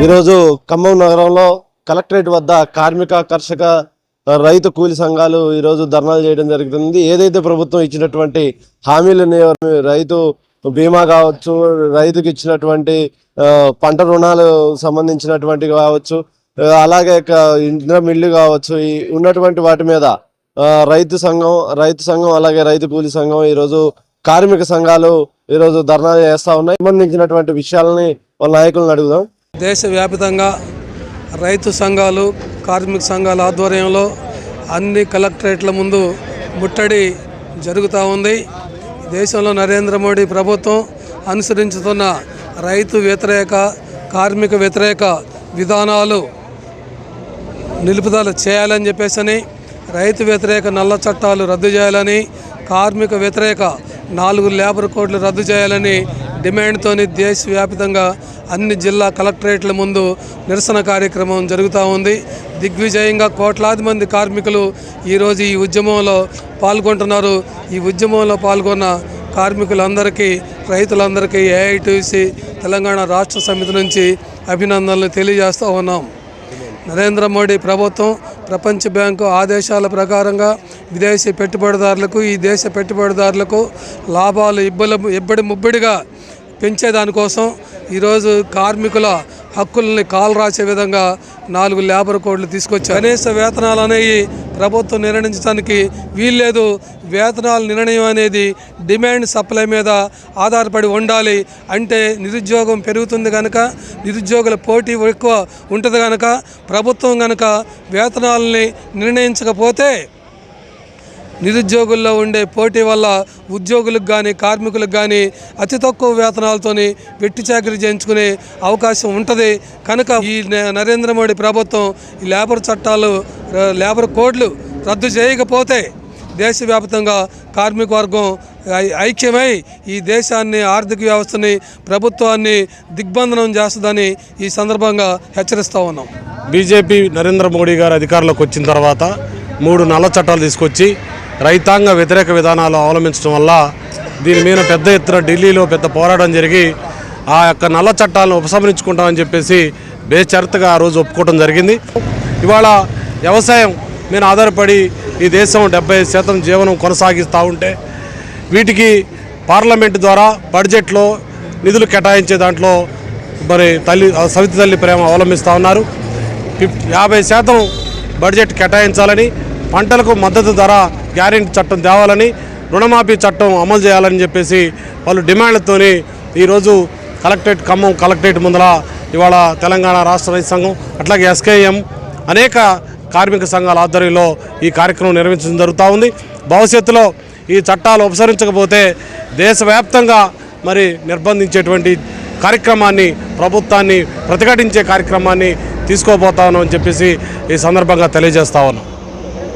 ఈరోజు ఖమ్మం నగరంలో కలెక్టరేట్ వద్ద కార్మిక కర్షక రైతు కూలి సంఘాలు ఈరోజు ధర్నాలు చేయడం జరుగుతుంది. ఏదైతే ప్రభుత్వం ఇచ్చినటువంటి హామీలని రైతు బీమా కావచ్చు, రైతుకి ఇచ్చినటువంటి పంట రుణాలు సంబంధించినటువంటి కావచ్చు, అలాగే ఇంధన మిల్లు కావచ్చు, ఉన్నటువంటి వాటి మీద రైతు సంఘం అలాగే రైతు కూలి సంఘం ఈరోజు కార్మిక సంఘాలు ఈరోజు ధర్నాలు చేస్తూ ఉన్నాయి. సంబంధించినటువంటి విషయాలని వాళ్ళ నాయకులను అడుగుదాం. దేశవ్యాప్తంగా రైతు సంఘాలు కార్మిక సంఘాల ఆధ్వర్యంలో అన్ని కలెక్టరేట్ల ముందు ముట్టడి జరుగుతూ ఉంది. దేశంలో నరేంద్ర మోడీ ప్రభుత్వం అనుసరించుతున్న రైతు వ్యతిరేక కార్మిక వ్యతిరేక విధానాలు నిలుపుదల చేయాలని చెప్పేసి, రైతు వ్యతిరేక నల్ల చట్టాలు రద్దు చేయాలని, కార్మిక వ్యతిరేక 4 లేబర్ కోడ్లు రద్దు చేయాలని డిమాండ్తోని దేశవ్యాప్తంగా అన్ని జిల్లా కలెక్టరేట్ల ముందు నిరసన కార్యక్రమం జరుగుతూ ఉంది. దిగ్విజయంగా కోట్లాది మంది కార్మికులు ఈరోజు ఈ ఉద్యమంలో పాల్గొంటున్నారు. ఈ ఉద్యమంలో పాల్గొన్న కార్మికులందరికీ, రైతులందరికీ ఏఐటీసీ తెలంగాణ రాష్ట్ర సమితి నుంచి అభినందనలు తెలియజేస్తూ ఉన్నాం. నరేంద్ర మోడీ ప్రభుత్వం ప్రపంచ బ్యాంకు ఆదేశాల ప్రకారంగా విదేశీ పెట్టుబడిదారులకు, ఈ దేశ పెట్టుబడిదారులకు లాభాలు ఇబ్బడి ముబ్బడిగా పెంచేదానికోసం ఈరోజు కార్మికుల హక్కుల్ని కాలు రాసే విధంగా 4 లేబర్ కోడ్లు తీసుకొచ్చారు. కనీస వేతనాలు అనేవి ప్రభుత్వం నిర్ణయించడానికి వీల్లేదు. వేతనాల నిర్ణయం అనేది డిమాండ్ సప్లై మీద ఆధారపడి ఉండాలి. అంటే నిరుద్యోగం పెరుగుతుంది కనుక, నిరుద్యోగుల పోటీ ఎక్కువ ఉంటుంది కనుక, ప్రభుత్వం కనుక వేతనాలని నిర్ణయించకపోతే నిరుద్యోగుల్లో ఉండే పోటీ వల్ల ఉద్యోగులకు కానీ కార్మికులకు కానీ అతి తక్కువ వేతనాలతోని వెట్టి చాకరీ చేయించుకునే అవకాశం ఉంటుంది. కనుక ఈ నరేంద్ర మోడీ ప్రభుత్వం ఈ లేబర్ చట్టాలు, లేబర్ కోడ్లు రద్దు చేయకపోతే దేశవ్యాప్తంగా కార్మిక వర్గం ఐక్యమై ఈ దేశాన్ని, ఆర్థిక వ్యవస్థని, ప్రభుత్వాన్ని దిగ్బంధనం చేస్తుందని ఈ సందర్భంగా హెచ్చరిస్తూ ఉన్నాం. బీజేపీ నరేంద్ర మోడీ గారు అధికారంలోకి వచ్చిన తర్వాత 3 నల్ల చట్టాలు తీసుకొచ్చి రైతాంగ వ్యతిరేక విధానాలు అవలంబించడం వల్ల దీని మీద పెద్ద ఎత్తున ఢిల్లీలో పెద్ద పోరాటం జరిగి ఆ యొక్క నల్ల చట్టాలను ఉపసంహరించుకుంటామని చెప్పేసి బేషరతుగా ఆ రోజు ఒప్పుకోవడం జరిగింది. ఇవాళ వ్యవసాయం మీద ఆధారపడి ఈ దేశం 70% జీవనం కొనసాగిస్తూ ఉంటే వీటికి పార్లమెంటు ద్వారా బడ్జెట్లో నిధులు కేటాయించే దాంట్లో మరి సవితి తల్లి ప్రేమ అవలంబిస్తూ ఉన్నారు. 50% బడ్జెట్ కేటాయించాలని, పంటలకు మద్దతు ధర గ్యారెంటీ చట్టం తేవాలని, రుణమాఫీ చట్టం అమలు చేయాలని చెప్పేసి వాళ్ళు డిమాండ్లతోని ఈరోజు ఖమ్మం కలెక్టరేట్ ముందర ఇవాళ తెలంగాణ రాష్ట్ర రైతు సంఘం అట్లాగే ఎస్కేఎం అనేక కార్మిక సంఘాల ఆధ్వర్యంలో ఈ కార్యక్రమం నిర్వహించడం జరుగుతూ ఉంది. భవిష్యత్తులో ఈ చట్టాలు ఉపసరించకపోతే దేశవ్యాప్తంగా మరి నిర్బంధించేటువంటి కార్యక్రమాన్ని, ప్రభుత్వాన్ని ప్రతిఘటించే కార్యక్రమాన్ని తీసుకోబోతా ఉన్నామని చెప్పేసి ఈ సందర్భంగా తెలియజేస్తా ఉన్నాం.